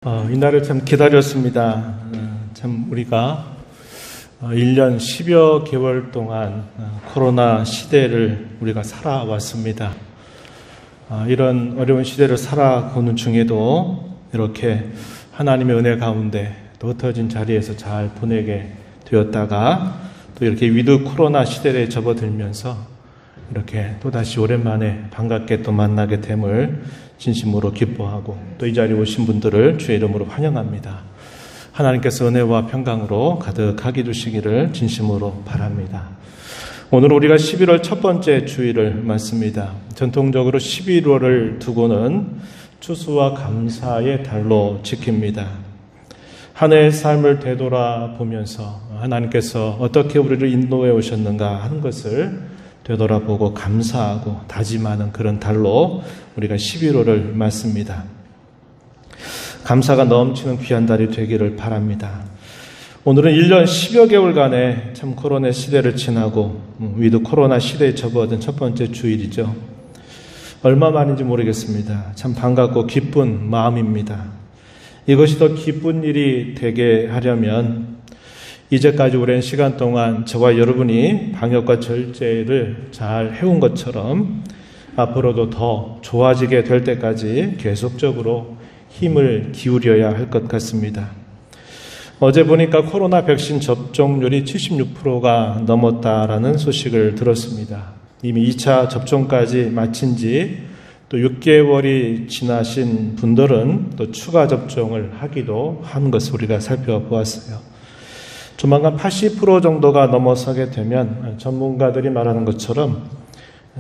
이날을 참 기다렸습니다. 참 우리가 1년 10여 개월 동안 코로나 시대를 우리가 살아왔습니다. 이런 어려운 시대를 살아가는 중에도 이렇게 하나님의 은혜 가운데 또 흩어진 자리에서 잘 보내게 되었다가 또 이렇게 위드 코로나 시대에 접어들면서 이렇게 또다시 오랜만에 반갑게 또 만나게 됨을 진심으로 기뻐하고 또 이 자리에 오신 분들을 주의 이름으로 환영합니다. 하나님께서 은혜와 평강으로 가득하게 해주시기를 진심으로 바랍니다. 오늘 우리가 11월 첫 번째 주일을 맞습니다. 전통적으로 11월을 두고는 추수와 감사의 달로 지킵니다. 한 해의 삶을 되돌아보면서 하나님께서 어떻게 우리를 인도해 오셨는가 하는 것을 되돌아보고 감사하고 다짐하는 그런 달로 우리가 11월을 맞습니다. 감사가 넘치는 귀한 달이 되기를 바랍니다. 오늘은 1년 10여 개월간의 참 코로나 시대를 지나고 위드 코로나 시대에 접어든 첫 번째 주일이죠. 얼마 만인지 모르겠습니다. 참 반갑고 기쁜 마음입니다. 이것이 더 기쁜 일이 되게 하려면 이제까지 오랜 시간 동안 저와 여러분이 방역과 절제를 잘 해온 것처럼 앞으로도 더 좋아지게 될 때까지 계속적으로 힘을 기울여야 할 것 같습니다. 어제 보니까 코로나 백신 접종률이 76%가 넘었다라는 소식을 들었습니다. 이미 2차 접종까지 마친 지 또 6개월이 지나신 분들은 또 추가 접종을 하기도 한 것을 우리가 살펴보았어요. 조만간 80% 정도가 넘어서게 되면 전문가들이 말하는 것처럼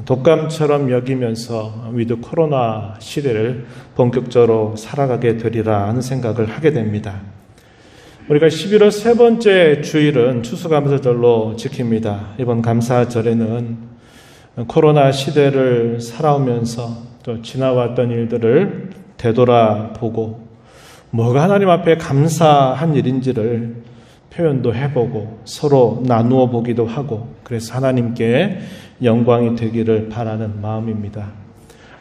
독감처럼 여기면서 위드 코로나 시대를 본격적으로 살아가게 되리라 하는 생각을 하게 됩니다. 우리가 11월 세 번째 주일은 추수감사절로 지킵니다. 이번 감사절에는 코로나 시대를 살아오면서 또 지나왔던 일들을 되돌아보고 뭐가 하나님 앞에 감사한 일인지를 표현도 해보고 서로 나누어 보기도 하고 그래서 하나님께 영광이 되기를 바라는 마음입니다.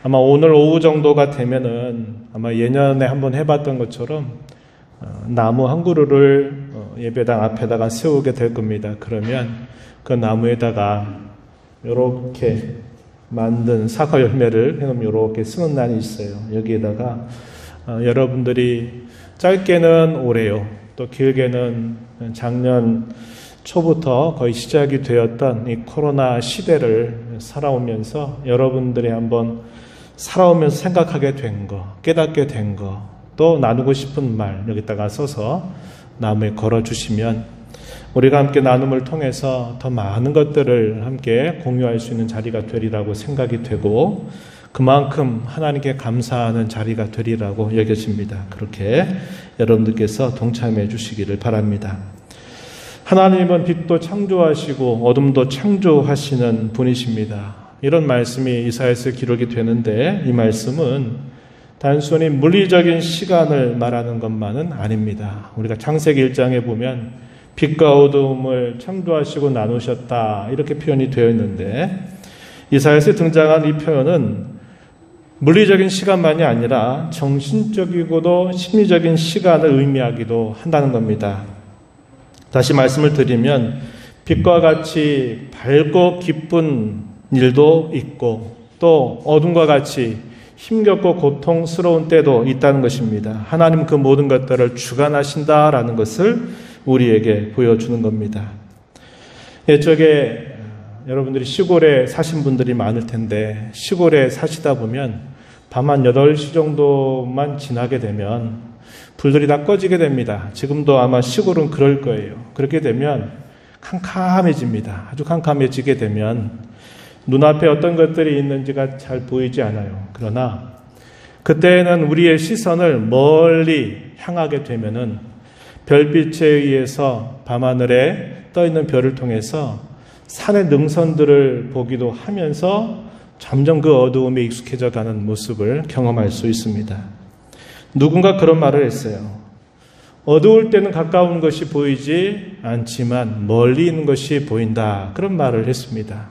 아마 오늘 오후 정도가 되면은 아마 예년에 한번 해봤던 것처럼 나무 한 그루를 예배당 앞에다가 세우게 될 겁니다. 그러면 그 나무에다가 이렇게 만든 사과 열매를 해놓으면 이렇게 쓰는 난이 있어요. 여기에다가 여러분들이 짧게는 올해요. 또 길게는 작년 초부터 거의 시작이 되었던 이 코로나 시대를 살아오면서 여러분들이 한번 살아오면서 생각하게 된 거, 깨닫게 된 거, 또 나누고 싶은 말 여기다가 써서 나무에 걸어주시면 우리가 함께 나눔을 통해서 더 많은 것들을 함께 공유할 수 있는 자리가 되리라고 생각이 되고 그만큼 하나님께 감사하는 자리가 되리라고 여겨집니다. 그렇게 여러분들께서 동참해 주시기를 바랍니다. 하나님은 빛도 창조하시고 어둠도 창조하시는 분이십니다. 이런 말씀이 이사야서 기록이 되는데 이 말씀은 단순히 물리적인 시간을 말하는 것만은 아닙니다. 우리가 창세기 1장에 보면 빛과 어둠을 창조하시고 나누셨다 이렇게 표현이 되어 있는데 이사야서에 등장한 이 표현은 물리적인 시간만이 아니라 정신적이고도 심리적인 시간을 의미하기도 한다는 겁니다. 다시 말씀을 드리면 빛과 같이 밝고 기쁜 일도 있고 또 어둠과 같이 힘겹고 고통스러운 때도 있다는 것입니다. 하나님은 그 모든 것들을 주관하신다라는 것을 우리에게 보여주는 겁니다. 옛적에 여러분들이 시골에 사신 분들이 많을 텐데 시골에 사시다 보면 밤 한 8시 정도만 지나게 되면 불들이 다 꺼지게 됩니다. 지금도 아마 시골은 그럴 거예요. 그렇게 되면 캄캄해집니다. 아주 캄캄해지게 되면 눈앞에 어떤 것들이 있는지가 잘 보이지 않아요. 그러나 그때는 우리의 시선을 멀리 향하게 되면은 별빛에 의해서 밤하늘에 떠있는 별을 통해서 산의 능선들을 보기도 하면서 점점 그 어두움에 익숙해져 가는 모습을 경험할 수 있습니다. 누군가 그런 말을 했어요. 어두울 때는 가까운 것이 보이지 않지만 멀리 있는 것이 보인다. 그런 말을 했습니다.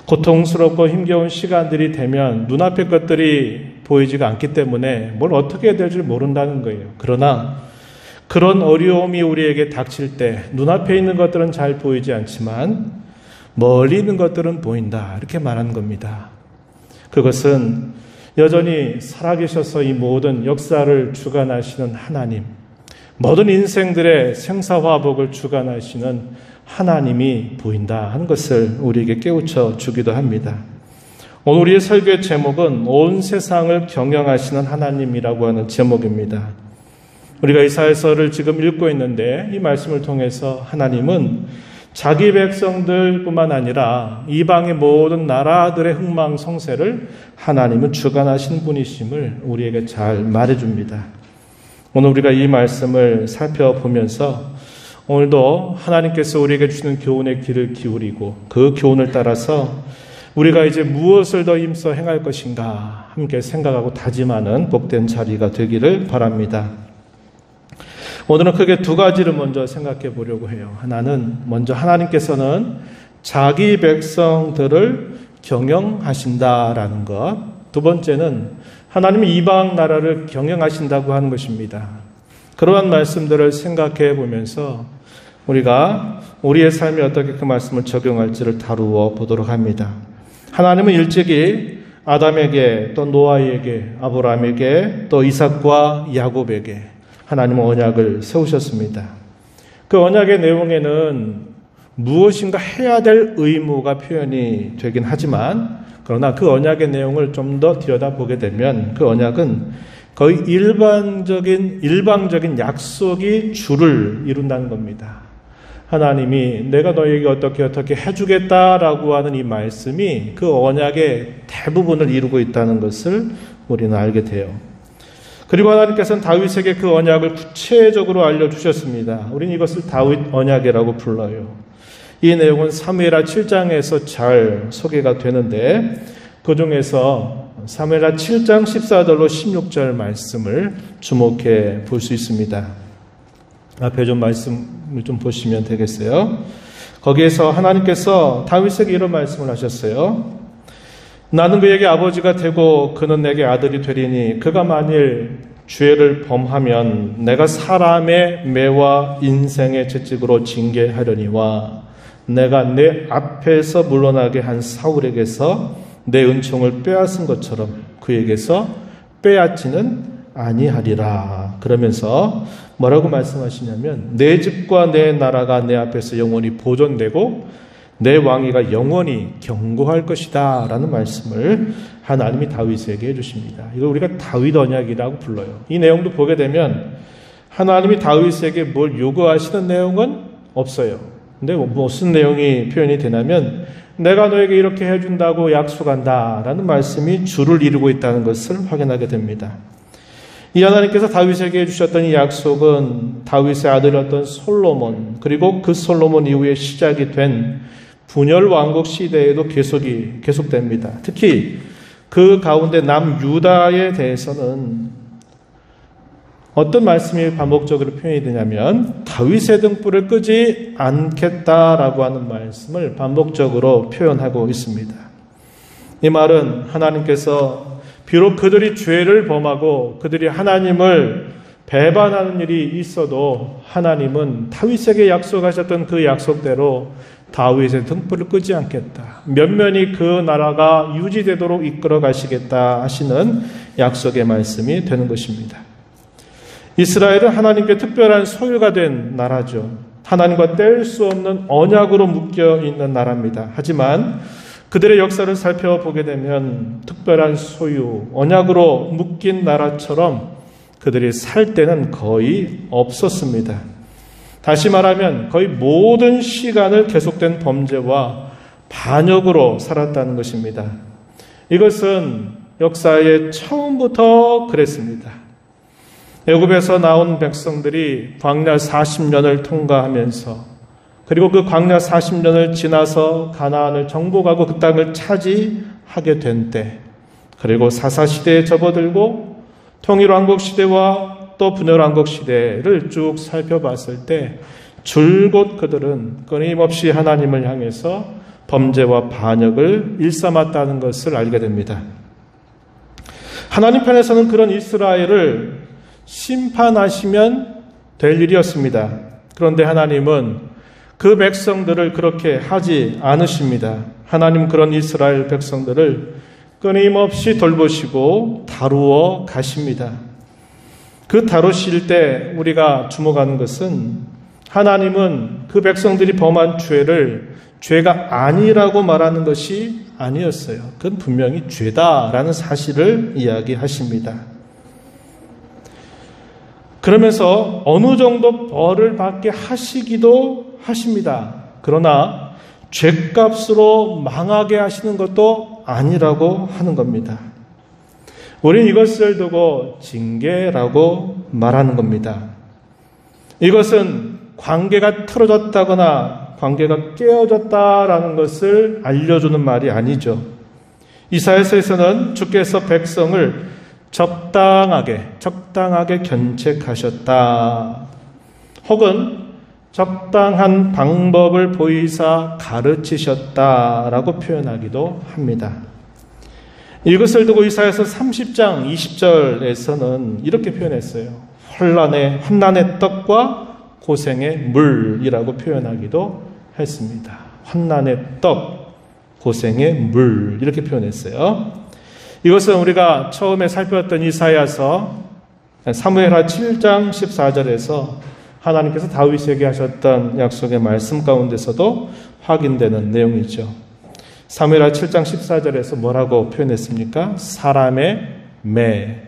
고통스럽고 힘겨운 시간들이 되면 눈앞의 것들이 보이지가 않기 때문에 뭘 어떻게 해야 될지 모른다는 거예요. 그러나 그런 어려움이 우리에게 닥칠 때 눈앞에 있는 것들은 잘 보이지 않지만 멀리 있는 것들은 보인다. 이렇게 말하는 겁니다. 그것은 여전히 살아계셔서 이 모든 역사를 주관하시는 하나님, 모든 인생들의 생사화복을 주관하시는 하나님이 보인다 하는 것을 우리에게 깨우쳐 주기도 합니다. 오늘 우리의 설교의 제목은 온 세상을 경영하시는 하나님이라고 하는 제목입니다. 우리가 이사야서를 지금 읽고 있는데 이 말씀을 통해서 하나님은 자기 백성들뿐만 아니라 이방의 모든 나라들의 흥망성쇠를 하나님은 주관하신 분이심을 우리에게 잘 말해줍니다. 오늘 우리가 이 말씀을 살펴보면서 오늘도 하나님께서 우리에게 주시는 교훈의 귀를 기울이고 그 교훈을 따라서 우리가 이제 무엇을 더 힘써 행할 것인가 함께 생각하고 다짐하는 복된 자리가 되기를 바랍니다. 오늘은 크게 두 가지를 먼저 생각해 보려고 해요. 하나는 먼저 하나님께서는 자기 백성들을 경영하신다라는 것. 두 번째는 하나님이 이방 나라를 경영하신다고 하는 것입니다. 그러한 말씀들을 생각해 보면서 우리가 우리의 삶에 어떻게 그 말씀을 적용할지를 다루어 보도록 합니다. 하나님은 일찍이 아담에게 또 노아에게 아브라함에게 또 이삭과 야곱에게 하나님은 언약을 세우셨습니다. 그 언약의 내용에는 무엇인가 해야 될 의무가 표현이 되긴 하지만 그러나 그 언약의 내용을 좀 더 들여다보게 되면 그 언약은 거의 일방적인 약속이 주를 이룬다는 겁니다. 하나님이 내가 너에게 어떻게 해주겠다라고 하는 이 말씀이 그 언약의 대부분을 이루고 있다는 것을 우리는 알게 돼요. 그리고 하나님께서는 다윗에게 그 언약을 구체적으로 알려주셨습니다. 우리는 이것을 다윗 언약이라고 불러요. 이 내용은 사무엘하 7장에서 잘 소개가 되는데 그 중에서 사무엘하 7장 14절로 16절 말씀을 주목해 볼 수 있습니다. 앞에 좀 말씀을 좀 보시면 되겠어요. 거기에서 하나님께서 다윗에게 이런 말씀을 하셨어요. 나는 그에게 아버지가 되고 그는 내게 아들이 되리니 그가 만일 죄를 범하면 내가 사람의 매와 인생의 채찍으로 징계하려니와 내가 내 앞에서 물러나게 한 사울에게서 내 은총을 빼앗은 것처럼 그에게서 빼앗지는 아니하리라. 그러면서 뭐라고 말씀하시냐면 내 집과 내 나라가 내 앞에서 영원히 보존되고 내 왕위가 영원히 견고할 것이다 라는 말씀을 하나님이 다윗에게 해주십니다. 이걸 우리가 다윗 언약이라고 불러요. 이 내용도 보게 되면 하나님이 다윗에게 뭘 요구하시는 내용은 없어요. 근데 무슨 내용이 표현이 되냐면 내가 너에게 이렇게 해준다고 약속한다 라는 말씀이 주를 이루고 있다는 것을 확인하게 됩니다. 이 하나님께서 다윗에게 해주셨던 이 약속은 다윗의 아들이었던 솔로몬 그리고 그 솔로몬 이후에 시작이 된 분열 왕국 시대에도 계속됩니다. 특히 그 가운데 남유다에 대해서는 어떤 말씀이 반복적으로 표현이 되냐면 다윗의 등불을 끄지 않겠다라고 하는 말씀을 반복적으로 표현하고 있습니다. 이 말은 하나님께서 비록 그들이 죄를 범하고 그들이 하나님을 배반하는 일이 있어도 하나님은 다윗에게 약속하셨던 그 약속대로 다윗의 등불을 끄지 않겠다. 면면히 그 나라가 유지되도록 이끌어 가시겠다 하시는 약속의 말씀이 되는 것입니다. 이스라엘은 하나님께 특별한 소유가 된 나라죠. 하나님과 뗄 수 없는 언약으로 묶여 있는 나라입니다. 하지만 그들의 역사를 살펴보게 되면 특별한 소유, 언약으로 묶인 나라처럼 그들이 살 때는 거의 없었습니다. 다시 말하면 거의 모든 시간을 계속된 범죄와 반역으로 살았다는 것입니다. 이것은 역사의 처음부터 그랬습니다. 애굽에서 나온 백성들이 광야 40년을 통과하면서 그리고 그 광야 40년을 지나서 가나안을 정복하고 그 땅을 차지하게 된 때 그리고 사사시대에 접어들고 통일왕국 시대와 또 분열왕국 시대를 쭉 살펴봤을 때 줄곧 그들은 끊임없이 하나님을 향해서 범죄와 반역을 일삼았다는 것을 알게 됩니다. 하나님 편에서는 그런 이스라엘을 심판하시면 될 일이었습니다. 그런데 하나님은 그 백성들을 그렇게 하지 않으십니다. 하나님 그런 이스라엘 백성들을 끊임없이 돌보시고 다루어 가십니다. 그 다루실 때 우리가 주목하는 것은 하나님은 그 백성들이 범한 죄를 죄가 아니라고 말하는 것이 아니었어요. 그건 분명히 죄다라는 사실을 이야기하십니다. 그러면서 어느 정도 벌을 받게 하시기도 하십니다. 그러나 죄값으로 망하게 하시는 것도 아니라고 하는 겁니다. 우리는 이것을 두고 징계라고 말하는 겁니다. 이것은 관계가 틀어졌다거나 관계가 깨어졌다라는 것을 알려주는 말이 아니죠. 이사야서에서는 주께서 백성을 적당하게 견책하셨다. 혹은 적당한 방법을 보이사 가르치셨다라고 표현하기도 합니다. 이것을 두고 이사야서 30장 20절에서는 이렇게 표현했어요. 환난의 떡과 고생의 물이라고 표현하기도 했습니다. 환난의 떡, 고생의 물 이렇게 표현했어요. 이것은 우리가 처음에 살펴봤던 이사야서 사무엘하 7장 14절에서 하나님께서 다윗에게 하셨던 약속의 말씀 가운데서도 확인되는 내용이죠. 사무엘하 7장 14절에서 뭐라고 표현했습니까? 사람의 매,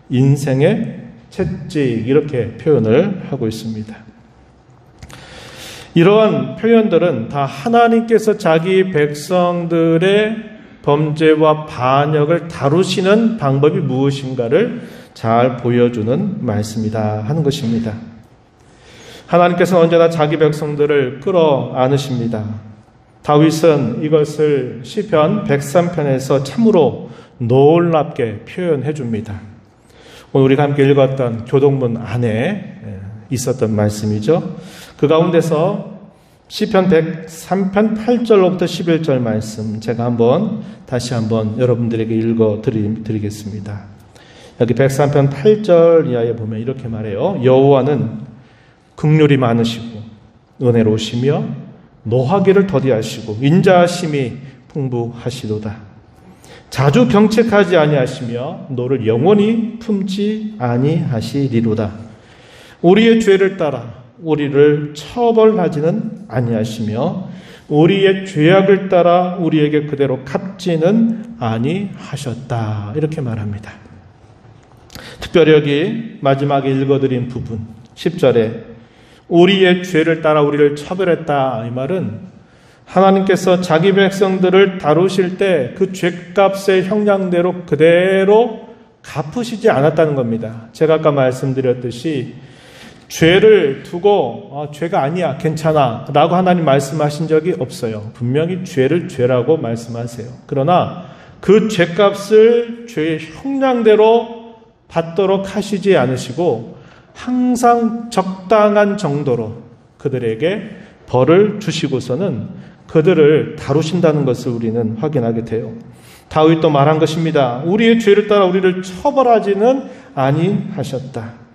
인생의 채찍 이렇게 표현을 하고 있습니다. 이러한 표현들은 다 하나님께서 자기 백성들의 범죄와 반역을 다루시는 방법이 무엇인가를 잘 보여주는 말씀이다 하는 것입니다. 하나님께서는 언제나 자기 백성들을 끌어안으십니다. 다윗은 이것을 시편 103편에서 참으로 놀랍게 표현해 줍니다. 오늘 우리가 함께 읽었던 교동문 안에 있었던 말씀이죠. 그 가운데서 시편 103편 8절로부터 11절 말씀 제가 다시 한번 여러분들에게 읽어 드리겠습니다. 여기 103편 8절 이하에 보면 이렇게 말해요. 여호와는 긍휼이 많으시고 은혜로우시며 노하기를 더디하시고 인자하심이 풍부하시도다. 자주 경책하지 아니하시며 너를 영원히 품지 아니하시리로다. 우리의 죄를 따라 우리를 처벌하지는 아니하시며 우리의 죄악을 따라 우리에게 그대로 갚지는 아니하셨다. 이렇게 말합니다. 특별히 여기 마지막에 읽어드린 부분 10절에 우리의 죄를 따라 우리를 처벌했다. 이 말은 하나님께서 자기 백성들을 다루실 때 그 죄값의 형량대로 그대로 갚으시지 않았다는 겁니다. 제가 아까 말씀드렸듯이 죄를 두고 죄가 아니야 괜찮아 라고 하나님 말씀하신 적이 없어요. 분명히 죄를 죄라고 말씀하세요. 그러나 그 죄값을 죄의 형량대로 받도록 하시지 않으시고 항상 적당한 정도로 그들에게 벌을 주시고서는 그들을 다루신다는 것을 우리는 확인하게 돼요. 다윗도 말한 것입니다. 우리의 죄를 따라 우리를 처벌하지는 아니하셨다.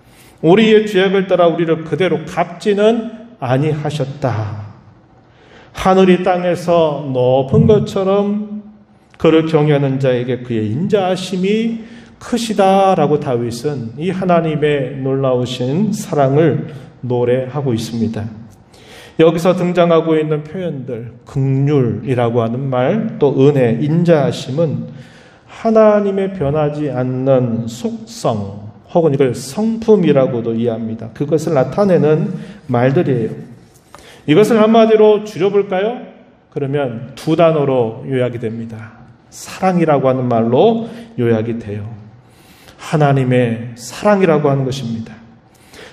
우리의 죄악을 따라 우리를 그대로 갚지는 아니하셨다. 하늘이 땅에서 높은 것처럼 그를 경외하는 자에게 그의 인자하심이 크시다라고 다윗은 이 하나님의 놀라우신 사랑을 노래하고 있습니다. 여기서 등장하고 있는 표현들, 긍휼이라고 하는 말, 또 은혜, 인자하심은 하나님의 변하지 않는 속성, 혹은 이걸 성품이라고도 이해합니다. 그것을 나타내는 말들이에요. 이것을 한마디로 줄여볼까요? 그러면 두 단어로 요약이 됩니다. 사랑이라고 하는 말로 요약이 돼요. 하나님의 사랑이라고 하는 것입니다.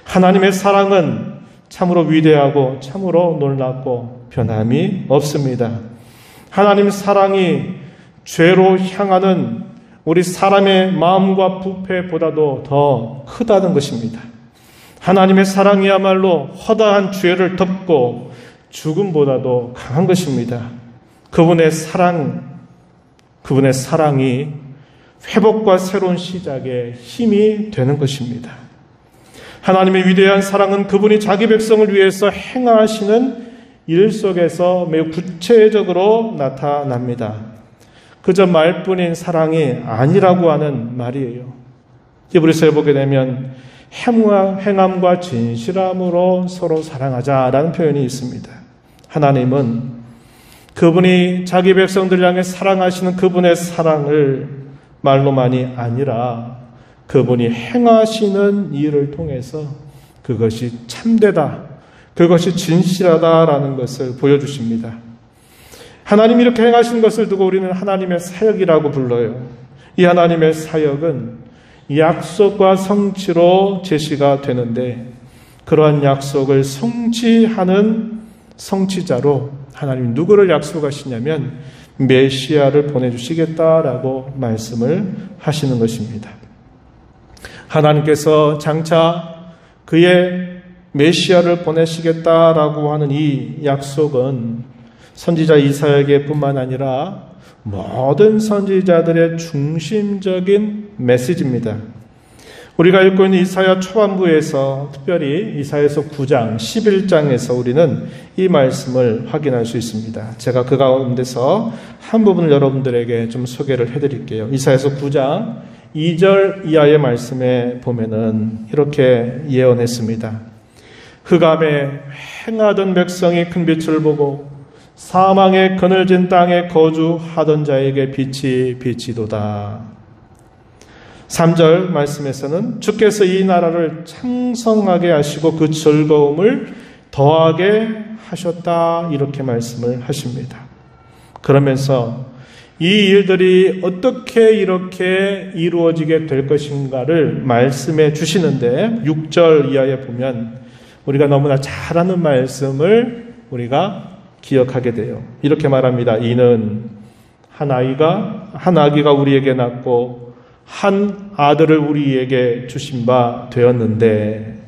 하나님의 사랑은 참으로 위대하고 참으로 놀랍고 변함이 없습니다. 하나님의 사랑이 죄로 향하는 우리 사람의 마음과 부패보다도 더 크다는 것입니다. 하나님의 사랑이야말로 허다한 죄를 덮고 죽음보다도 강한 것입니다. 그분의 사랑이 회복과 새로운 시작의 힘이 되는 것입니다. 하나님의 위대한 사랑은 그분이 자기 백성을 위해서 행하시는 일 속에서 매우 구체적으로 나타납니다. 그저 말뿐인 사랑이 아니라고 하는 말이에요. 히브리서에 보게 되면 행함과 진실함으로 서로 사랑하자라는 표현이 있습니다. 하나님은 그분이 자기 백성들을 향해 사랑하시는 그분의 사랑을 말로만이 아니라 그분이 행하시는 일을 통해서 그것이 참되다, 그것이 진실하다라는 것을 보여주십니다. 하나님이 이렇게 행하신 것을 두고 우리는 하나님의 사역이라고 불러요. 이 하나님의 사역은 약속과 성취로 제시가 되는데 그러한 약속을 성취하는 성취자로 하나님이 누구를 약속하시냐면 메시아를 보내주시겠다라고 말씀을 하시는 것입니다. 하나님께서 장차 그의 메시아를 보내시겠다라고 하는 이 약속은 선지자 이사야에게 뿐만 아니라 모든 선지자들의 중심적인 메시지입니다. 우리가 읽고 있는 이사야 초반부에서 특별히 이사야서 9장, 11장에서 우리는 이 말씀을 확인할 수 있습니다. 제가 그 가운데서 한 부분을 여러분들에게 좀 소개를 해드릴게요. 이사야서 9장 2절 이하의 말씀에 보면은 이렇게 예언했습니다. 흑암에 행하던 백성이 큰 빛을 보고 사망의 그늘진 땅에 거주하던 자에게 빛이 비치도다. 3절 말씀에서는 주께서 이 나라를 창성하게 하시고 그 즐거움을 더하게 하셨다, 이렇게 말씀을 하십니다. 그러면서 이 일들이 어떻게 이렇게 이루어지게 될 것인가를 말씀해 주시는데 6절 이하에 보면 우리가 너무나 잘 아는 말씀을 우리가 기억하게 돼요. 이렇게 말합니다. 이는 한 아기가 우리에게 낳고 한 아들을 우리에게 주신 바 되었는데,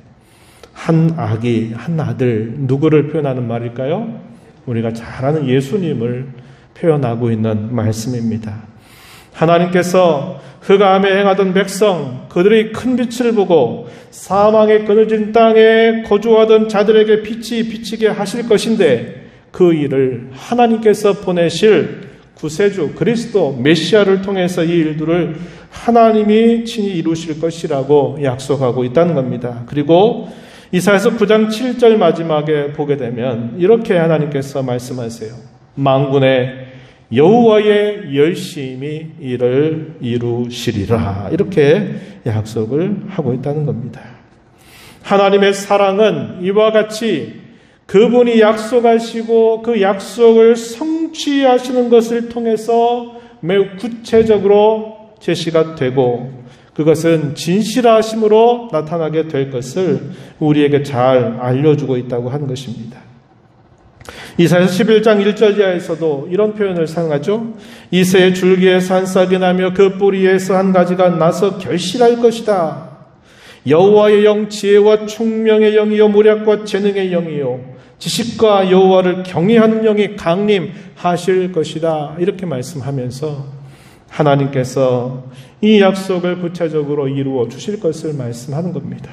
한 아기, 한 아들, 누구를 표현하는 말일까요? 우리가 잘 아는 예수님을 표현하고 있는 말씀입니다. 하나님께서 흑암에 행하던 백성, 그들의 큰 빛을 보고 사망의 그늘진 땅에 거주하던 자들에게 빛이 비치게 하실 것인데, 그 일을 하나님께서 보내실 구세주 그리스도 메시아를 통해서 이 일들을 하나님이 친히 이루실 것이라고 약속하고 있다는 겁니다. 그리고 이사야서 9장 7절 마지막에 보게 되면 이렇게 하나님께서 말씀하세요. 만군의 여호와의 열심히 이를 이루시리라, 이렇게 약속을 하고 있다는 겁니다. 하나님의 사랑은 이와 같이 그분이 약속하시고 그 약속을 성취하시는 것을 통해서 매우 구체적으로 제시가 되고 그것은 진실하심으로 나타나게 될 것을 우리에게 잘 알려주고 있다고 하는 것입니다. 이사야서 11장 1절 이하에서도 이런 표현을 사용하죠. 이새의 줄기에서 한 싹이 나며 그 뿌리에서 한 가지가 나서 결실할 것이다. 여호와의 영, 지혜와 총명의 영이요 모략과 재능의 영이요 지식과 여호와를 경외하는 영이 강림하실 것이다, 이렇게 말씀하면서 하나님께서 이 약속을 구체적으로 이루어 주실 것을 말씀하는 겁니다.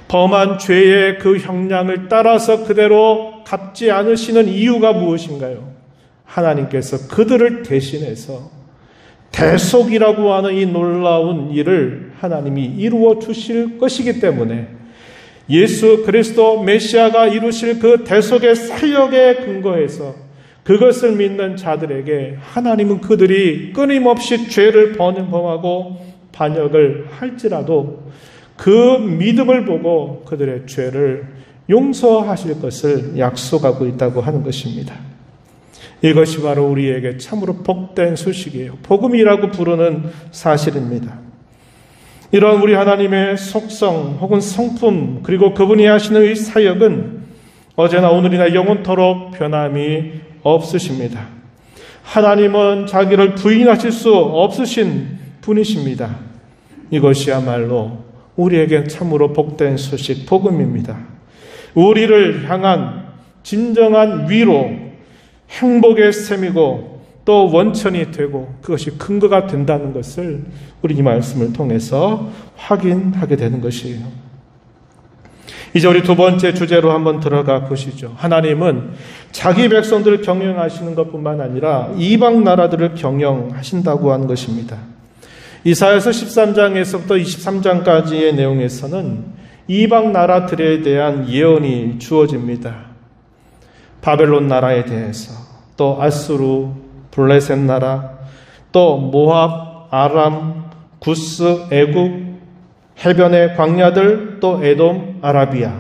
범한 죄의 그 형량을 따라서 그대로 갚지 않으시는 이유가 무엇인가요? 하나님께서 그들을 대신해서 대속이라고 하는 이 놀라운 일을 하나님이 이루어 주실 것이기 때문에 예수 그리스도 메시아가 이루실 그 대속의 사역에 근거해서 그것을 믿는 자들에게 하나님은 그들이 끊임없이 죄를 범하고 반역을 할지라도 그 믿음을 보고 그들의 죄를 용서하실 것을 약속하고 있다고 하는 것입니다. 이것이 바로 우리에게 참으로 복된 소식이에요. 복음이라고 부르는 사실입니다. 이러한 우리 하나님의 속성 혹은 성품, 그리고 그분이 하시는 이 사역은 어제나 오늘이나 영원토록 변함이 없으십니다. 하나님은 자기를 부인하실 수 없으신 분이십니다. 이것이야말로 우리에게 참으로 복된 소식, 복음입니다. 우리를 향한 진정한 위로, 행복의 셈이고 또 원천이 되고 그것이 근거가 된다는 것을 우리 이 말씀을 통해서 확인하게 되는 것이에요. 이제 우리 두 번째 주제로 한번 들어가 보시죠. 하나님은 자기 백성들을 경영하시는 것뿐만 아니라 이방 나라들을 경영하신다고 하는 것입니다. 이사야서 13장에서부터 23장까지의 내용에서는 이방 나라들에 대한 예언이 주어집니다. 바벨론 나라에 대해서, 또 아수르, 블레셋 나라, 또 모압, 아람, 구스, 애굽, 해변의 광야들, 또 에돔, 아라비아,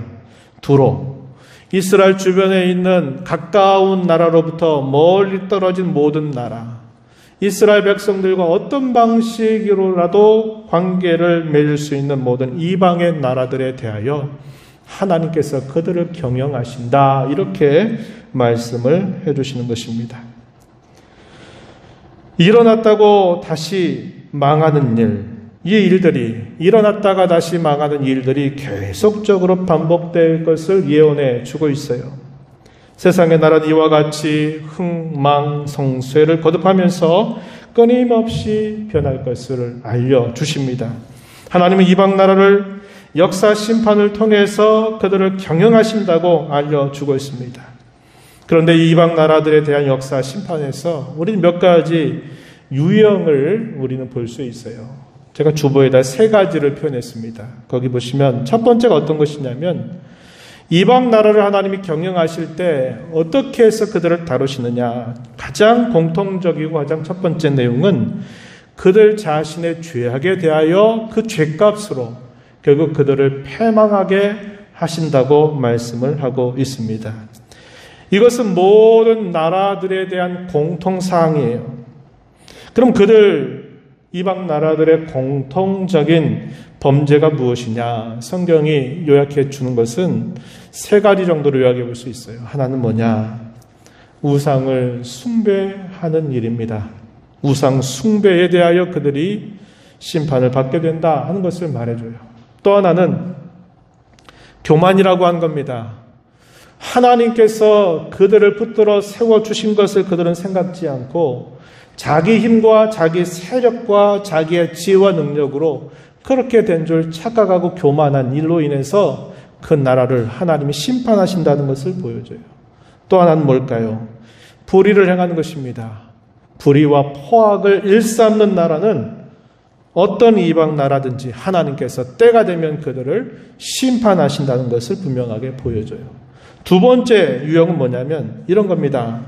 두로, 이스라엘 주변에 있는 가까운 나라로부터 멀리 떨어진 모든 나라, 이스라엘 백성들과 어떤 방식으로라도 관계를 맺을 수 있는 모든 이방의 나라들에 대하여 하나님께서 그들을 경영하신다, 이렇게 말씀을 해주시는 것입니다. 일어났다고 다시 망하는 일, 이 일들이 일어났다가 다시 망하는 일들이 계속적으로 반복될 것을 예언해 주고 있어요. 세상의 나라는 이와 같이 흥망성쇠를 거듭하면서 끊임없이 변할 것을 알려주십니다. 하나님은 이방 나라를 역사 심판을 통해서 그들을 경영하신다고 알려주고 있습니다. 그런데 이 이방 나라들에 대한 역사 심판에서 우리는 몇 가지 유형을 우리는 볼 수 있어요. 제가 주보에다 3가지를 표현했습니다. 거기 보시면 첫 번째가 어떤 것이냐면 이방 나라를 하나님이 경영하실 때 어떻게 해서 그들을 다루시느냐. 가장 공통적이고 가장 첫 번째 내용은 그들 자신의 죄악에 대하여 그 죄값으로 결국 그들을 패망하게 하신다고 말씀을 하고 있습니다. 이것은 모든 나라들에 대한 공통사항이에요. 그럼 이방 나라들의 공통적인 범죄가 무엇이냐? 성경이 요약해 주는 것은 3가지 정도로 요약해 볼 수 있어요. 하나는 뭐냐? 우상을 숭배하는 일입니다. 우상 숭배에 대하여 그들이 심판을 받게 된다 하는 것을 말해줘요. 또 하나는 교만이라고 한 겁니다. 하나님께서 그들을 붙들어 세워주신 것을 그들은 생각지 않고 자기 힘과 자기 세력과 자기의 지혜와 능력으로 그렇게 된 줄 착각하고 교만한 일로 인해서 그 나라를 하나님이 심판하신다는 것을 보여줘요. 또 하나는 뭘까요? 불의를 행하는 것입니다. 불의와 포악을 일삼는 나라는 어떤 이방 나라든지 하나님께서 때가 되면 그들을 심판하신다는 것을 분명하게 보여줘요. 두 번째 유형은 뭐냐면 이런 겁니다.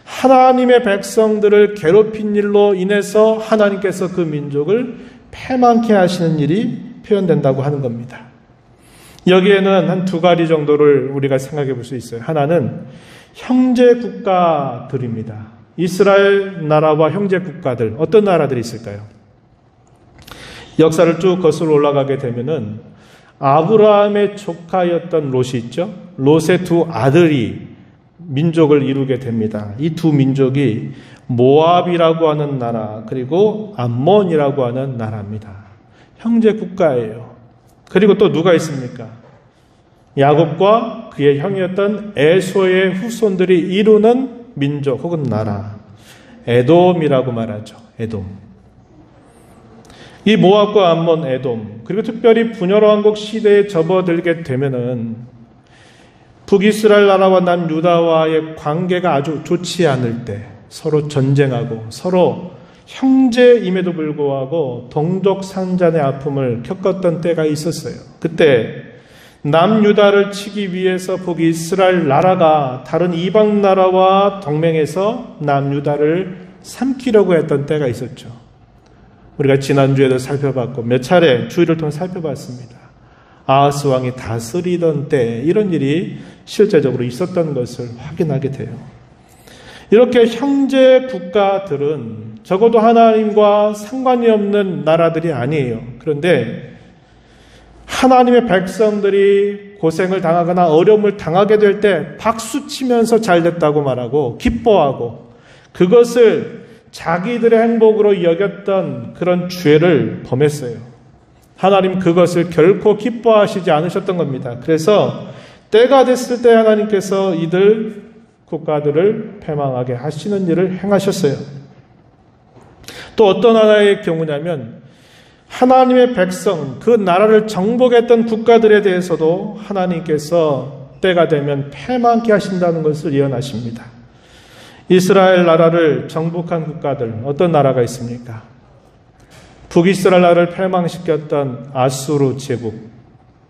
하나님의 백성들을 괴롭힌 일로 인해서 하나님께서 그 민족을 패망케 하시는 일이 표현된다고 하는 겁니다. 여기에는 한 2가지 정도를 우리가 생각해 볼 수 있어요. 하나는 형제 국가들입니다. 이스라엘 나라와 형제 국가들, 어떤 나라들이 있을까요? 역사를 쭉 거슬러 올라가게 되면은 아브라함의 조카였던 롯이 있죠. 롯의 2 아들이 민족을 이루게 됩니다. 이 2 민족이 모압이라고 하는 나라, 그리고 암몬이라고 하는 나라입니다. 형제 국가예요. 그리고 또 누가 있습니까? 야곱과 그의 형이었던 에소의 후손들이 이루는 민족 혹은 나라, 에돔이라고 말하죠. 에돔. 이 모압과 암몬, 에돔, 그리고 특별히 분열 왕국 시대에 접어들게 되면은 북이스라엘 나라와 남유다와의 관계가 아주 좋지 않을 때 서로 전쟁하고 서로 형제임에도 불구하고 동족 산잔의 아픔을 겪었던 때가 있었어요. 그때 남유다를 치기 위해서 북이스라엘 나라가 다른 이방 나라와 동맹해서 남유다를 삼키려고 했던 때가 있었죠. 우리가 지난주에도 살펴봤고 몇 차례 주의를 통해 살펴봤습니다. 아하스 왕이 다스리던 때 이런 일이 실제적으로 있었던 것을 확인하게 돼요. 이렇게 형제 국가들은 적어도 하나님과 상관이 없는 나라들이 아니에요. 그런데 하나님의 백성들이 고생을 당하거나 어려움을 당하게 될 때 박수치면서 잘됐다고 말하고 기뻐하고 그것을 자기들의 행복으로 여겼던 그런 죄를 범했어요. 하나님 그것을 결코 기뻐하시지 않으셨던 겁니다. 그래서 때가 됐을 때 하나님께서 이들 국가들을 패망하게 하시는 일을 행하셨어요. 또 어떤 하나의 경우냐면 하나님의 백성, 그 나라를 정복했던 국가들에 대해서도 하나님께서 때가 되면 패망케 하신다는 것을 예언하십니다. 이스라엘 나라를 정복한 국가들, 어떤 나라가 있습니까? 북이스라엘 나라를 패망시켰던 아수르 제국,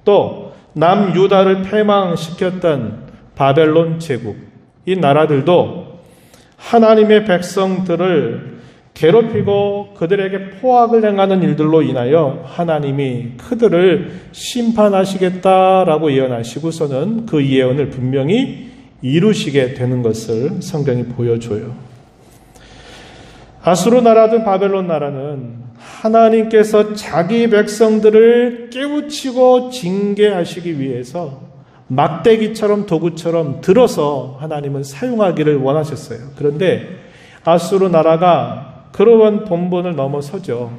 또 남유다를 패망시켰던 바벨론 제국, 이 나라들도 하나님의 백성들을 괴롭히고 그들에게 포악을 행하는 일들로 인하여 하나님이 그들을 심판하시겠다라고 예언하시고서는 그 예언을 분명히 이루시게 되는 것을 성경이 보여줘요. 아수르 나라든 바벨론 나라는 하나님께서 자기 백성들을 깨우치고 징계하시기 위해서 막대기처럼 도구처럼 들어서 하나님은 사용하기를 원하셨어요. 그런데 아수르 나라가 그러한 본본을 넘어서죠.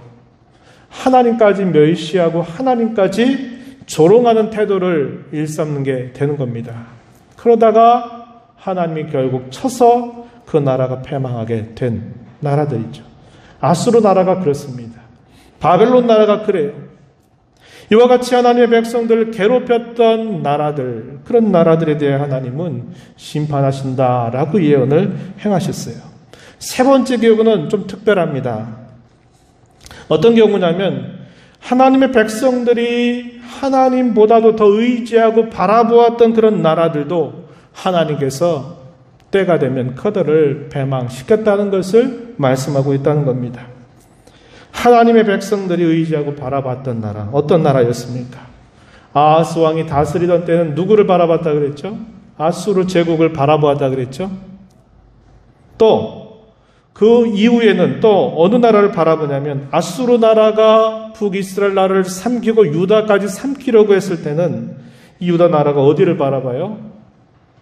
하나님까지 멸시하고 하나님까지 조롱하는 태도를 일삼는 게 되는 겁니다. 그러다가 하나님이 결국 쳐서 그 나라가 패망하게 된 나라들이죠. 아수르 나라가 그렇습니다. 바벨론 나라가 그래요. 이와 같이 하나님의 백성들을 괴롭혔던 나라들, 그런 나라들에 대해 하나님은 심판하신다라고 예언을 행하셨어요. 세 번째 경우는 좀 특별합니다. 어떤 경우냐면 하나님의 백성들이 하나님보다도 더 의지하고 바라보았던 그런 나라들도 하나님께서 때가 되면 그들을 패망시켰다는 것을 말씀하고 있다는 겁니다. 하나님의 백성들이 의지하고 바라봤던 나라, 어떤 나라였습니까? 아하스 왕이 다스리던 때는 누구를 바라봤다 그랬죠? 아수르 제국을 바라보았다 그랬죠? 또 그 이후에는 또 어느 나라를 바라보냐면 아수르 나라가 북이스라엘 나라를 삼키고 유다까지 삼키려고 했을 때는 이 유다 나라가 어디를 바라봐요?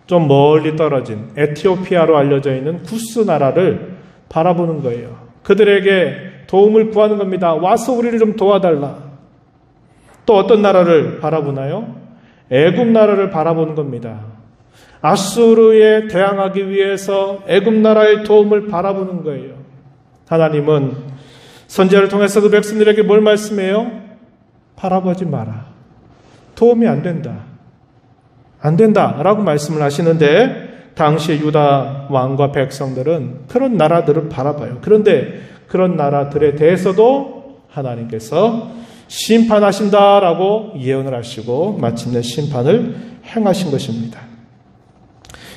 좀 멀리 떨어진 에티오피아로 알려져 있는 구스 나라를 바라보는 거예요. 그들에게 도움을 구하는 겁니다. 와서 우리를 좀 도와달라. 또 어떤 나라를 바라보나요? 애굽 나라를 바라보는 겁니다. 아수르에 대항하기 위해서 애굽 나라의 도움을 바라보는 거예요. 하나님은 선지자를 통해서 그 백성들에게 뭘 말씀해요? 바라보지 마라. 도움이 안 된다. 안 된다라고 말씀을 하시는데 당시 유다 왕과 백성들은 그런 나라들을 바라봐요. 그런데 그런 나라들에 대해서도 하나님께서 심판하신다라고 예언을 하시고 마침내 심판을 행하신 것입니다.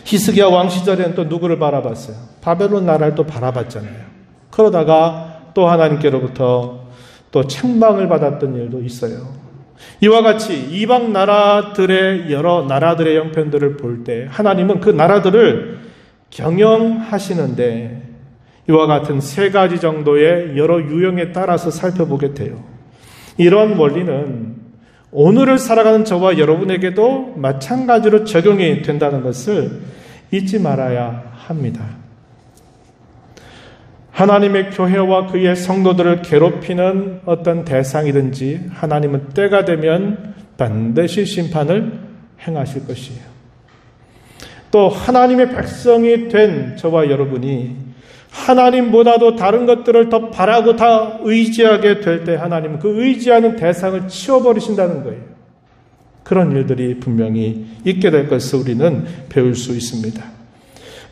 히스기야 왕 시절에는 또 누구를 바라봤어요? 바벨론 나라를 또 바라봤잖아요. 그러다가 또 하나님께로부터 또 책망을 받았던 일도 있어요. 이와 같이 이방 나라들의 여러 나라들의 형편들을 볼 때 하나님은 그 나라들을 경영하시는데 이와 같은 세 가지 정도의 여러 유형에 따라서 살펴보게 돼요. 이러한 원리는 오늘을 살아가는 저와 여러분에게도 마찬가지로 적용이 된다는 것을 잊지 말아야 합니다. 하나님의 교회와 그의 성도들을 괴롭히는 어떤 대상이든지 하나님은 때가 되면 반드시 심판을 행하실 것이에요. 또 하나님의 백성이 된 저와 여러분이 하나님보다도 다른 것들을 더 바라고 다 의지하게 될 때 하나님은 그 의지하는 대상을 치워버리신다는 거예요. 그런 일들이 분명히 있게 될 것을 우리는 배울 수 있습니다.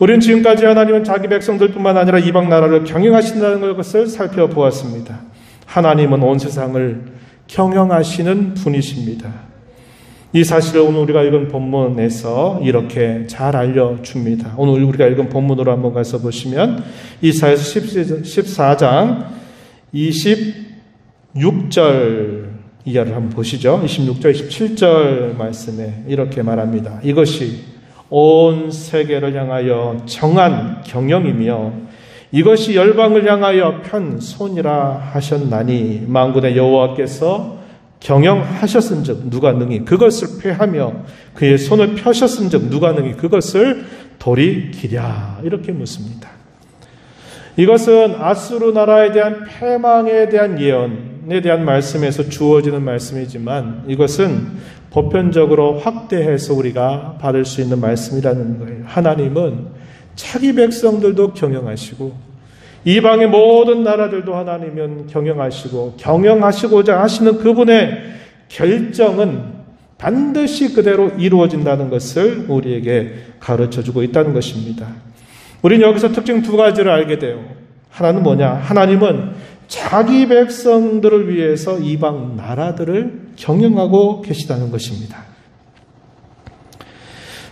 우리는 지금까지 하나님은 자기 백성들뿐만 아니라 이방 나라를 경영하신다는 것을 살펴보았습니다. 하나님은 온 세상을 경영하시는 분이십니다. 이 사실을 오늘 우리가 읽은 본문에서 이렇게 잘 알려줍니다. 오늘 우리가 읽은 본문으로 한번 가서 보시면 이사야서 14장 26절 이하를 한번 보시죠. 26절, 27절 말씀에 이렇게 말합니다. 이것이 온 세계를 향하여 정한 경영이며 이것이 열방을 향하여 편손이라 하셨나니 만군의 여호와께서 경영하셨은즉 누가 능히 그것을 폐하며 그의 손을 펴셨은즉 누가 능히 그것을 돌이키랴. 이렇게 묻습니다. 이것은 아수르 나라에 대한 패망에 대한 예언에 대한 말씀에서 주어지는 말씀이지만 이것은 보편적으로 확대해서 우리가 받을 수 있는 말씀이라는 거예요. 하나님은 자기 백성들도 경영하시고 이방의 모든 나라들도 하나님은 경영하시고 경영하시고자 하시는 그분의 결정은 반드시 그대로 이루어진다는 것을 우리에게 가르쳐주고 있다는 것입니다. 우리는 여기서 특징 두 가지를 알게 돼요. 하나는 뭐냐? 하나님은 자기 백성들을 위해서 이방 나라들을 경영하고 계시다는 것입니다.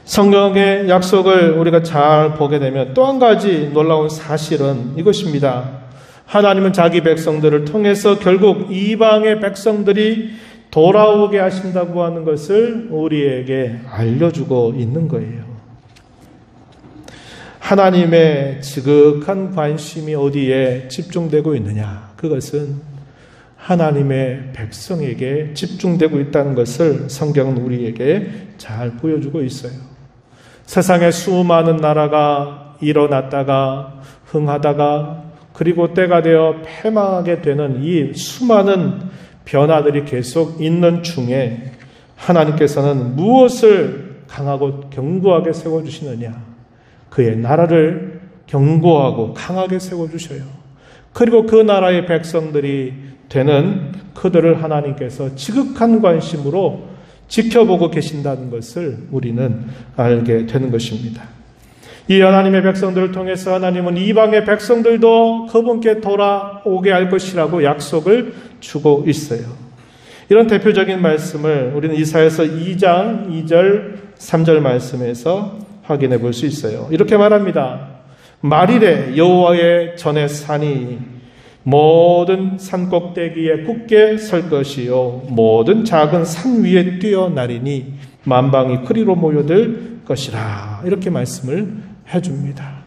성경의 약속을 우리가 잘 보게 되면 또 한 가지 놀라운 사실은 이것입니다. 하나님은 자기 백성들을 통해서 결국 이방의 백성들이 돌아오게 하신다고 하는 것을 우리에게 알려주고 있는 거예요. 하나님의 지극한 관심이 어디에 집중되고 있느냐? 그것은 하나님의 백성에게 집중되고 있다는 것을 성경은 우리에게 잘 보여주고 있어요. 세상에 수많은 나라가 일어났다가 흥하다가 그리고 때가 되어 패망하게 되는 이 수많은 변화들이 계속 있는 중에 하나님께서는 무엇을 강하고 견고하게 세워주시느냐? 그의 나라를 견고하고 강하게 세워주셔요. 그리고 그 나라의 백성들이 되는 그들을 하나님께서 지극한 관심으로 지켜보고 계신다는 것을 우리는 알게 되는 것입니다. 이 하나님의 백성들을 통해서 하나님은 이방의 백성들도 그분께 돌아오게 할 것이라고 약속을 주고 있어요. 이런 대표적인 말씀을 우리는 이사야서 2장 2절 3절 말씀에서 확인해 볼 수 있어요. 이렇게 말합니다. 말일에 여호와의 전에 산이 모든 산 꼭대기에 굳게 설 것이요 모든 작은 산 위에 뛰어나리니 만방이 그리로 모여들 것이라. 이렇게 말씀을 해줍니다.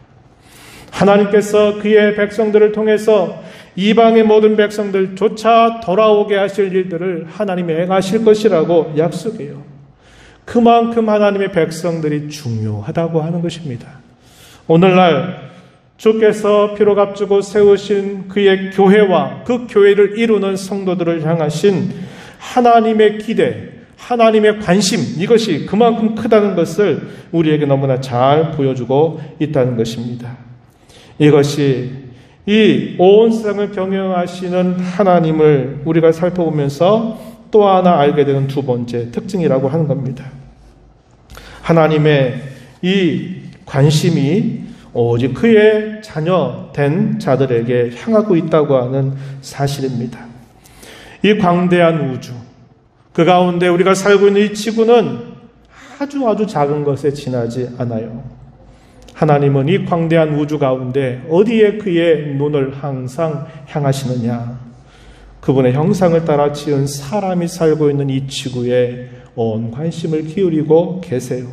하나님께서 그의 백성들을 통해서 이방의 모든 백성들조차 돌아오게 하실 일들을 하나님이 행하실 것이라고 약속해요. 그만큼 하나님의 백성들이 중요하다고 하는 것입니다. 오늘날 주께서 피로 값주고 세우신 그의 교회와 그 교회를 이루는 성도들을 향하신 하나님의 기대, 하나님의 관심, 이것이 그만큼 크다는 것을 우리에게 너무나 잘 보여주고 있다는 것입니다. 이것이 이 온 세상을 경영하시는 하나님을 우리가 살펴보면서 또 하나 알게 되는 두 번째 특징이라고 하는 겁니다. 하나님의 이 관심이 오직 그의 자녀 된 자들에게 향하고 있다고 하는 사실입니다. 이 광대한 우주, 그 가운데 우리가 살고 있는 이 지구는 아주 작은 것에 지나지 않아요. 하나님은 이 광대한 우주 가운데 어디에 그의 눈을 항상 향하시느냐? 그분의 형상을 따라 지은 사람이 살고 있는 이 지구에 온 관심을 기울이고 계세요.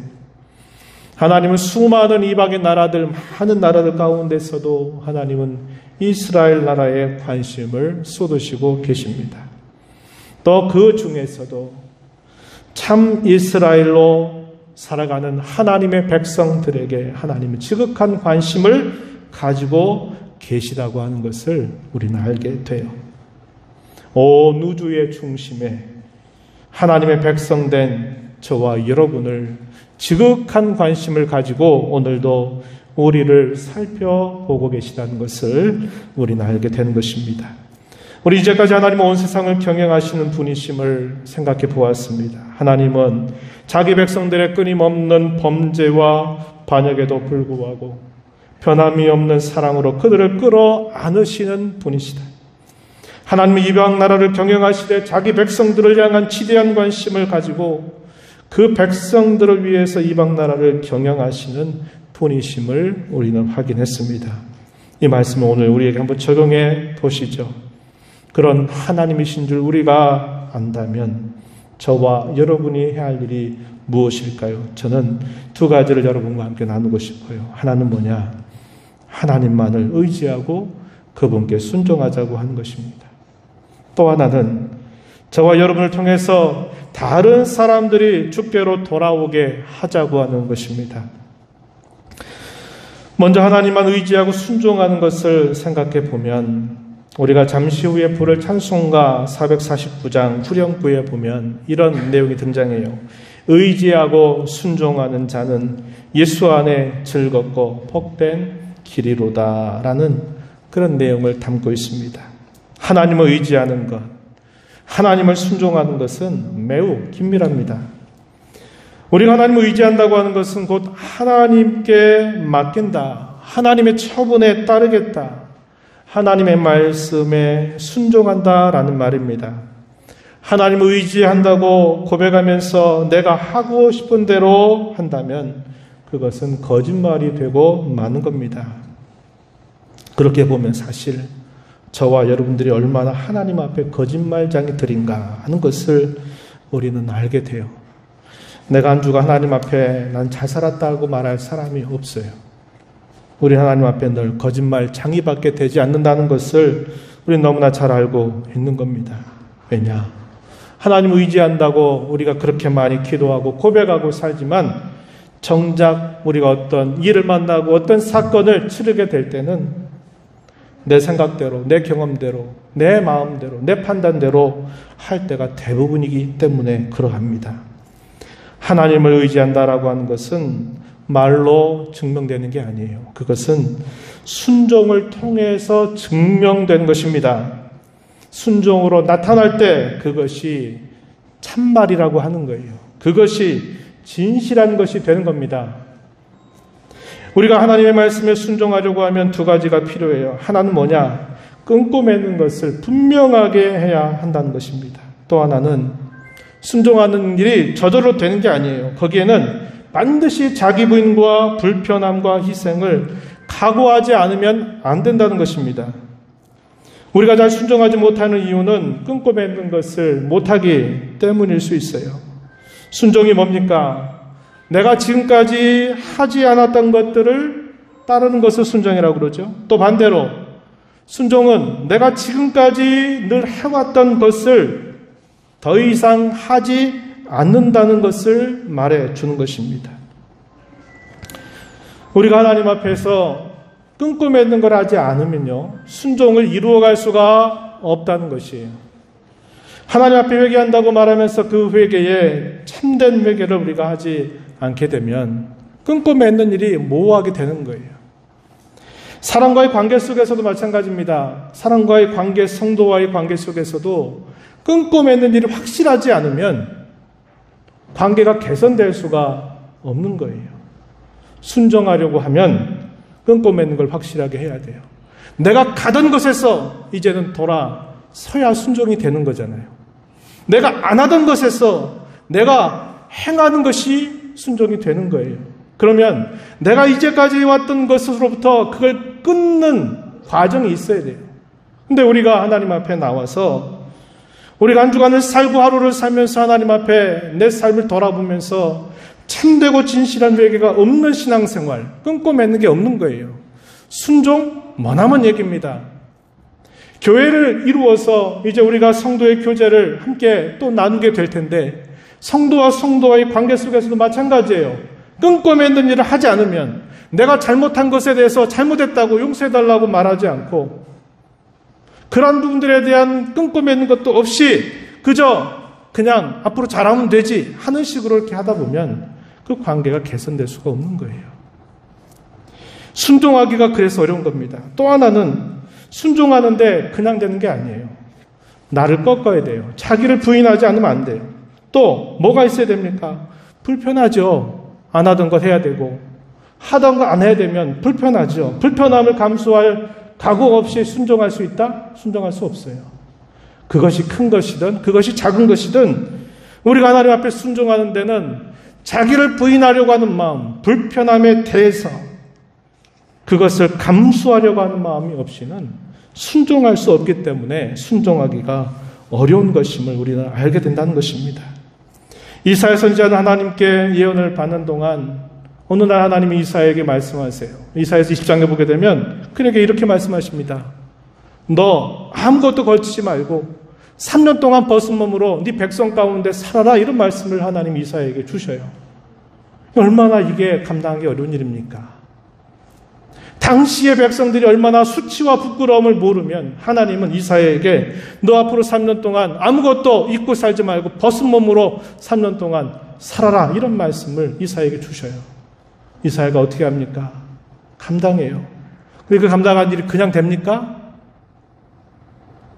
하나님은 수많은 이방의 나라들, 많은 나라들 가운데서도 하나님은 이스라엘 나라에 관심을 쏟으시고 계십니다. 또 그 중에서도 참 이스라엘로 살아가는 하나님의 백성들에게 하나님은 지극한 관심을 가지고 계시다고 하는 것을 우리는 알게 돼요. 온 우주의 중심에 하나님의 백성된 저와 여러분을 지극한 관심을 가지고 오늘도 우리를 살펴보고 계시다는 것을 우리는 알게 되는 것입니다. 우리 이제까지 하나님은 온 세상을 경영하시는 분이심을 생각해 보았습니다. 하나님은 자기 백성들의 끊임없는 범죄와 반역에도 불구하고 변함이 없는 사랑으로 그들을 끌어안으시는 분이시다. 하나님은 이방 나라를 경영하시되 자기 백성들을 향한 지대한 관심을 가지고 그 백성들을 위해서 이방 나라를 경영하시는 분이심을 우리는 확인했습니다. 이 말씀을 오늘 우리에게 한번 적용해 보시죠. 그런 하나님이신 줄 우리가 안다면 저와 여러분이 해야 할 일이 무엇일까요? 저는 두 가지를 여러분과 함께 나누고 싶어요. 하나는 뭐냐? 하나님만을 의지하고 그분께 순종하자고 하는 것입니다. 또 하나는 저와 여러분을 통해서 다른 사람들이 주께로 돌아오게 하자고 하는 것입니다. 먼저 하나님만 의지하고 순종하는 것을 생각해 보면 우리가 잠시 후에 부를 찬송가 449장 후렴구에 보면 이런 내용이 등장해요. 의지하고 순종하는 자는 예수 안에 즐겁고 복된 길이로다라는 그런 내용을 담고 있습니다. 하나님을 의지하는 것, 하나님을 순종하는 것은 매우 긴밀합니다. 우리가 하나님을 의지한다고 하는 것은 곧 하나님께 맡긴다, 하나님의 처분에 따르겠다, 하나님의 말씀에 순종한다라는 말입니다. 하나님을 의지한다고 고백하면서 내가 하고 싶은 대로 한다면 그것은 거짓말이 되고 마는 겁니다. 그렇게 보면 사실 저와 여러분들이 얼마나 하나님 앞에 거짓말쟁이들인가 하는 것을 우리는 알게 돼요. 내가 한 주간 하나님 앞에 난 잘 살았다고 말할 사람이 없어요. 우리 하나님 앞에 늘 거짓말쟁이밖에 되지 않는다는 것을 우리는 너무나 잘 알고 있는 겁니다. 왜냐? 하나님을 의지한다고 우리가 그렇게 많이 기도하고 고백하고 살지만 정작 우리가 어떤 일을 만나고 어떤 사건을 치르게 될 때는 내 생각대로, 내 경험대로, 내 마음대로, 내 판단대로 할 때가 대부분이기 때문에 그러합니다. 하나님을 의지한다라고 하는 것은 말로 증명되는 게 아니에요. 그것은 순종을 통해서 증명되는 것입니다. 순종으로 나타날 때 그것이 참말이라고 하는 거예요. 그것이 진실한 것이 되는 겁니다. 우리가 하나님의 말씀에 순종하려고 하면 두 가지가 필요해요. 하나는 뭐냐? 끊고 매는 것을 분명하게 해야 한다는 것입니다. 또 하나는 순종하는 일이 저절로 되는 게 아니에요. 거기에는 반드시 자기 부인과 불편함과 희생을 각오하지 않으면 안 된다는 것입니다. 우리가 잘 순종하지 못하는 이유는 끊고 맺는 것을 못하기 때문일 수 있어요. 순종이 뭡니까? 내가 지금까지 하지 않았던 것들을 따르는 것을 순종이라고 그러죠. 또 반대로 순종은 내가 지금까지 늘 해왔던 것을 더 이상 하지 않는다는 것을 말해주는 것입니다. 우리가 하나님 앞에서 끊고 맺는 걸 하지 않으면요, 순종을 이루어갈 수가 없다는 것이에요. 하나님 앞에 회개한다고 말하면서 그 회개에 참된 회개를 우리가 하지 않게 되면 끊고 맺는 일이 모호하게 되는 거예요. 사람과의 관계 속에서도 마찬가지입니다. 사람과의 관계, 성도와의 관계 속에서도 끊고 맺는 일이 확실하지 않으면 관계가 개선될 수가 없는 거예요. 순종하려고 하면 끊고 맺는 걸 확실하게 해야 돼요. 내가 가던 것에서 이제는 돌아서야 순종이 되는 거잖아요. 내가 안 하던 것에서 내가 행하는 것이 순종이 되는 거예요. 그러면 내가 이제까지 왔던 것으로부터 그걸 끊는 과정이 있어야 돼요. 근데 우리가 하나님 앞에 나와서 우리가 한 주간을 살고 하루를 살면서 하나님 앞에 내 삶을 돌아보면서 참되고 진실한 회개가 없는 신앙생활, 끊고 맺는 게 없는 거예요. 순종, 머나먼 얘기입니다. 교회를 이루어서 이제 우리가 성도의 교제를 함께 또 나누게 될 텐데 성도와 성도와의 관계 속에서도 마찬가지예요. 끊고 맺는 일을 하지 않으면 내가 잘못한 것에 대해서 잘못했다고 용서해달라고 말하지 않고 그런 부분들에 대한 끊고 맺는 것도 없이 그냥 앞으로 잘하면 되지 하는 식으로 이렇게 하다 보면 그 관계가 개선될 수가 없는 거예요. 순종하기가 그래서 어려운 겁니다. 또 하나는 순종하는데 그냥 되는 게 아니에요. 나를 꺾어야 돼요. 자기를 부인하지 않으면 안 돼요. 또 뭐가 있어야 됩니까? 불편하죠. 안 하던 것 해야 되고 하던 거 안 해야 되면 불편하죠. 불편함을 감수할 각오 없이 순종할 수 있다? 순종할 수 없어요. 그것이 큰 것이든 그것이 작은 것이든 우리가 하나님 앞에 순종하는 데는 자기를 부인하려고 하는 마음, 불편함에 대해서 그것을 감수하려고 하는 마음이 없이는 순종할 수 없기 때문에 순종하기가 어려운 것임을 우리는 알게 된다는 것입니다. 이사야 선지자는 하나님께 예언을 받는 동안 어느 날 하나님이 이사야에게 말씀하세요. 이사야서 20장에 보게 되면 그에게 이렇게 말씀하십니다. 너 아무것도 걸치지 말고 3년 동안 벗은 몸으로 네 백성 가운데 살아라, 이런 말씀을 하나님이 이사야에게 주셔요. 얼마나 이게 감당하기 어려운 일입니까? 당시의 백성들이 얼마나 수치와 부끄러움을 모르면 하나님은 이사야에게 너 앞으로 3년 동안 아무것도 입고 살지 말고 벗은 몸으로 3년 동안 살아라 이런 말씀을 이사야에게 주셔요. 이사야가 어떻게 합니까? 감당해요. 그 감당한 일이 그냥 됩니까?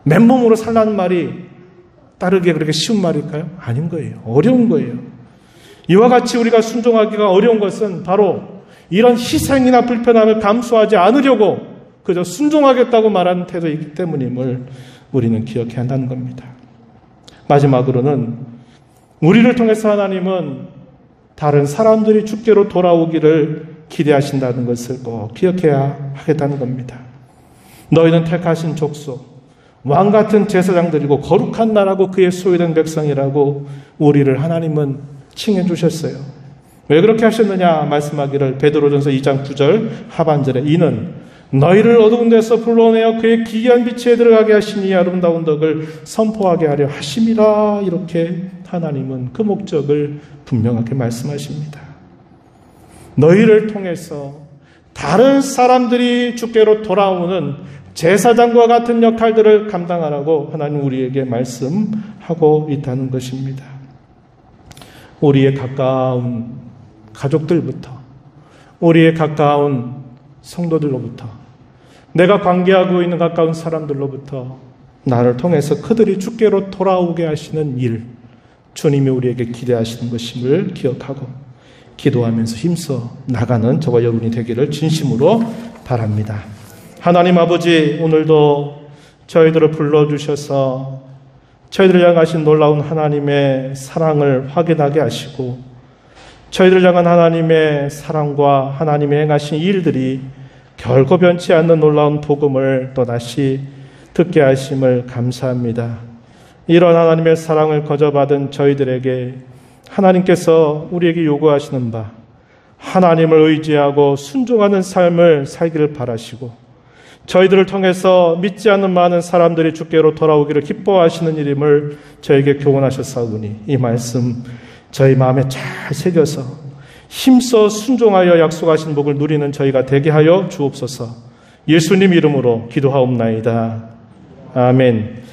맨몸으로 살라는 말이 따르기에 그렇게 쉬운 말일까요? 아닌 거예요. 어려운 거예요. 이와 같이 우리가 순종하기가 어려운 것은 바로 이런 희생이나 불편함을 감수하지 않으려고 그저 순종하겠다고 말하는 태도이기 때문임을 우리는 기억해야 한다는 겁니다. 마지막으로는 우리를 통해서 하나님은 다른 사람들이 주께로 돌아오기를 기대하신다는 것을 꼭 기억해야 하겠다는 겁니다. 너희는 택하신 족속, 왕같은 제사장들이고 거룩한 나라고 그의 소유된 백성이라고 우리를 하나님은 칭해 주셨어요. 왜 그렇게 하셨느냐 말씀하기를 베드로전서 2장 9절 하반절에 이는 너희를 어두운 데서 불러내어 그의 기이한 빛에 들어가게 하시니 아름다운 덕을 선포하게 하려 하심이라. 이렇게 하나님은 그 목적을 분명하게 말씀하십니다. 너희를 통해서 다른 사람들이 주께로 돌아오는 제사장과 같은 역할들을 감당하라고 하나님 우리에게 말씀하고 있다는 것입니다. 우리의 가까운 가족들부터, 우리의 가까운 성도들로부터, 내가 관계하고 있는 가까운 사람들로부터 나를 통해서 그들이 주께로 돌아오게 하시는 일, 주님이 우리에게 기대하시는 것임을 기억하고 기도하면서 힘써 나가는 저와 여러분이 되기를 진심으로 바랍니다. 하나님 아버지, 오늘도 저희들을 불러주셔서 저희들을 향하신 놀라운 하나님의 사랑을 확인하게 하시고 저희들을 향한 하나님의 사랑과 하나님의 행하신 일들이 결코 변치 않는 놀라운 복음을 또다시 듣게 하심을 감사합니다. 이런 하나님의 사랑을 거저받은 저희들에게 하나님께서 우리에게 요구하시는 바 하나님을 의지하고 순종하는 삶을 살기를 바라시고 저희들을 통해서 믿지 않는 많은 사람들이 주께로 돌아오기를 기뻐하시는 일임을 저에게 교훈하셨사오니 이 말씀 저희 마음에 잘 새겨서 힘써 순종하여 약속하신 복을 누리는 저희가 되게 하여 주옵소서. 예수님 이름으로 기도하옵나이다. 아멘.